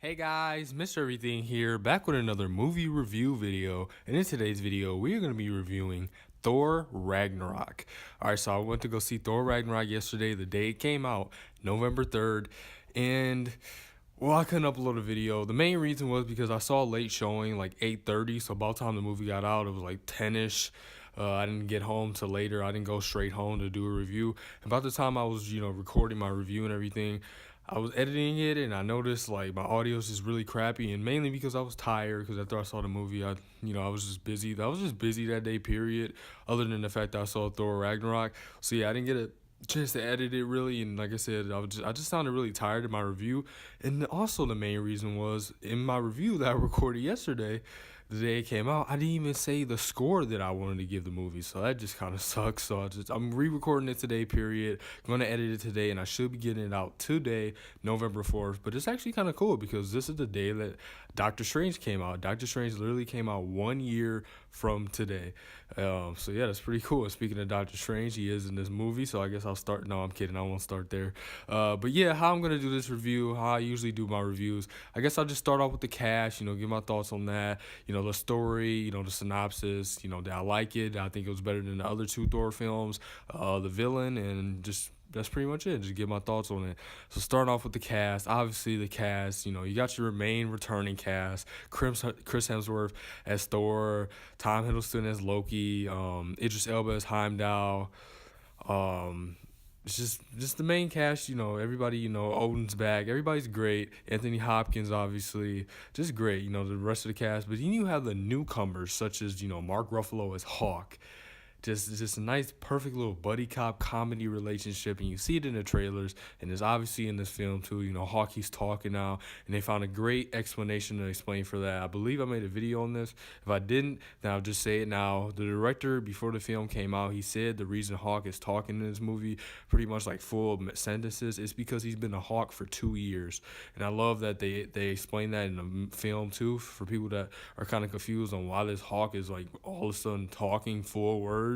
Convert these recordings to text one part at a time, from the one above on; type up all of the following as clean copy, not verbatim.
Hey guys, Mr. Everything here, back with another movie review video. And in today's video, we are going to be reviewing Thor Ragnarok. Alright, so I went to go see Thor Ragnarok yesterday, the day it came out, November 3rd. And, well, I couldn't upload a video. The main reason was because I saw a late showing, like 8:30. So about the time the movie got out, it was like 10ish. I didn't get home till later. I didn't go straight home to do a review. And about the time I was, recording my review and everything, I was editing it and I noticed like my audio is just really crappy, and mainly because I was tired, because after I saw the movie, I was just busy. I was just busy that day, period, other than the fact that I saw Thor Ragnarok. So yeah, I didn't get a chance to edit it really, and like I said, I just sounded really tired in my review. And also the main reason was, in my review that I recorded yesterday, the day it came out, I didn't even say the score that I wanted to give the movie, so that just kind of sucks. So I'm re-recording it today, period. I'm going to edit it today, and I should be getting it out today, November 4th. But it's actually kind of cool because this is the day that Doctor Strange came out. Doctor Strange literally came out 1 year from today. So yeah, that's pretty cool. And speaking of Doctor Strange, he is in this movie, so I guess I'll start. No, I'm kidding. I won't start there. But yeah, how I'm going to do this review, how I usually do my reviews, I guess I'll just start off with the cast, give my thoughts on that, the story, the synopsis, that I like it. I think it was better than the other two Thor films, the villain, and just that's pretty much it. Just give my thoughts on it. So starting off with the cast, obviously the cast, you got your main returning cast: Chris Hemsworth as Thor, Tom Hiddleston as Loki, Idris Elba as Heimdall. It's just the main cast, everybody, Odin's back. Everybody's great. Anthony Hopkins, obviously, just great, the rest of the cast. But then you have the newcomers, such as, Mark Ruffalo as Hawk. Just a nice, perfect little buddy cop comedy relationship, and you see it in the trailers, and it's obviously in this film too. Hawk, he's talking now, and they found a great explanation to explain for that. I believe I made a video on this. If I didn't, then I'll just say it now. The director, before the film came out, he said the reason Hawk is talking in this movie pretty much like full of sentences is because he's been a Hawk for 2 years, and I love that they explain that in the film too, for people that are kind of confused on why this Hawk is like all of a sudden talking full words.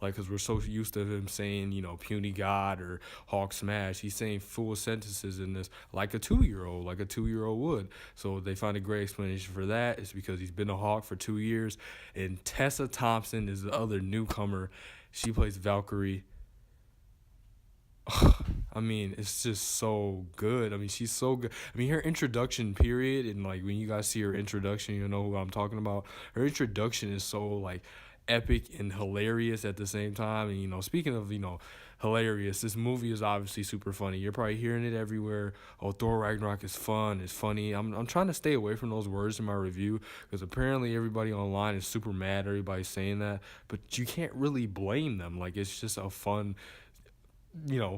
Like, because we're so used to him saying, puny god or Hawk smash. He's saying full sentences in this like a 2-year-old, would. So they find a great explanation for that. It's because he's been a Hawk for 2 years. And Tessa Thompson is the other newcomer. She plays Valkyrie. I mean, it's just so good. I mean, she's so good. I mean, her introduction period, and like when you guys see her introduction, you know who I'm talking about. Her introduction is so like epic and hilarious at the same time. And speaking of hilarious, this movie is obviously super funny. You're probably hearing it everywhere. Oh, Thor Ragnarok is fun, it's funny. I'm trying to stay away from those words in my review, because apparently everybody online is super mad. Everybody's saying that, but you can't really blame them. Like, it's just a fun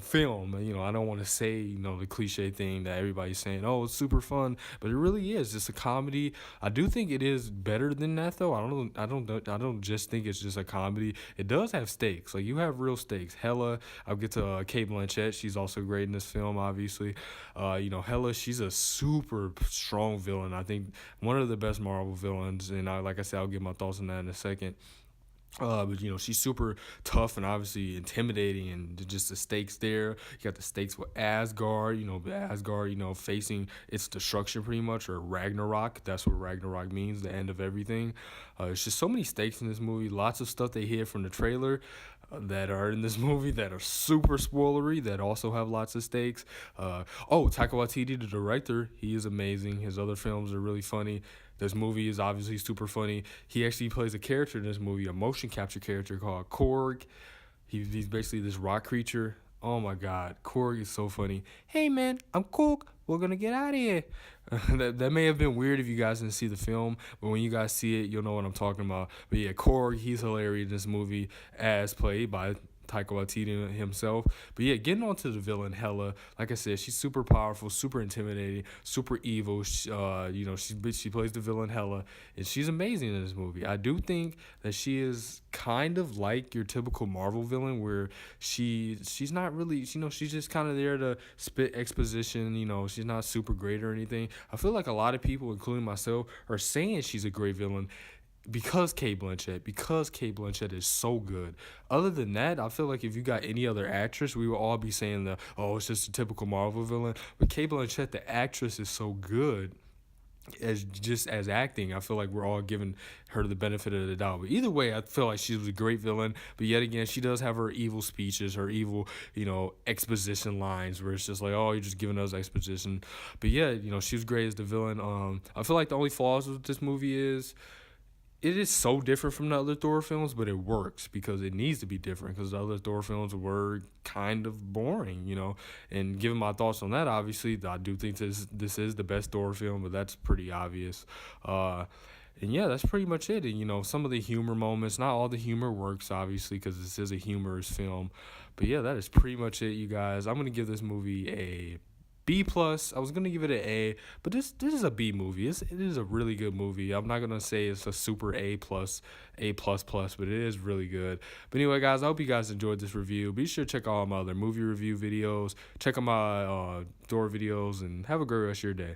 film. I don't want to say, the cliche thing that everybody's saying, oh, it's super fun, but it really is. It's a comedy. I do think it is better than that, though. I don't just think it's just a comedy. It does have stakes. Like, you have real stakes. Hella, I'll get to Cate Blanchett. She's also great in this film, obviously. Hella, she's a super strong villain. I think one of the best Marvel villains, and like I said, I'll give my thoughts on that in a second. But she's super tough and obviously intimidating, and just the stakes there. You got the stakes with Asgard, Asgard, facing its destruction pretty much, or Ragnarok. That's what Ragnarok means, the end of everything. It's just so many stakes in this movie. Lots of stuff they hid from the trailer that are in this movie that are super spoilery, that also have lots of stakes. Taika Waititi, the director, he is amazing. His other films are really funny. This movie is obviously super funny. He actually plays a character in this movie, a motion capture character called Korg. He's basically this rock creature. Oh my God, Korg is so funny. Hey man, I'm Korg. We're gonna get out of here. that may have been weird if you guys didn't see the film, but when you guys see it, you'll know what I'm talking about. But yeah, Korg, he's hilarious in this movie, as played by Taika Waititi himself. But yeah, getting on to the villain, Hela. Like I said, she's super powerful, super intimidating, super evil. She plays the villain Hela, and she's amazing in this movie. I do think that she is kind of like your typical Marvel villain, where she's not really, she's just kind of there to spit exposition. She's not super great or anything. I feel like a lot of people, including myself, are saying she's a great villain because Cate Blanchett is so good. Other than that, I feel like if you got any other actress, we would all be saying it's just a typical Marvel villain. But Cate Blanchett, the actress, is so good as acting. I feel like we're all giving her the benefit of the doubt. But either way, I feel like she was a great villain. But yet again, she does have her evil speeches, her evil, exposition lines where it's just like, oh, you're just giving us exposition. But yeah, she was great as the villain. I feel like the only flaws with this movie is it is so different from the other Thor films, but it works because it needs to be different because the other Thor films were kind of boring. And given my thoughts on that, obviously, I do think this is the best Thor film, but that's pretty obvious. And yeah, that's pretty much it. And some of the humor moments, not all the humor works, obviously, because this is a humorous film. But yeah, that is pretty much it, you guys. I'm gonna give this movie a B+. I was gonna give it an A, but this is a B movie. It is a really good movie. I'm not gonna say it's a super A++, but it is really good. But anyway, guys, I hope you guys enjoyed this review. Be sure to check out all my other movie review videos. Check out my Thor videos, and have a great rest of your day.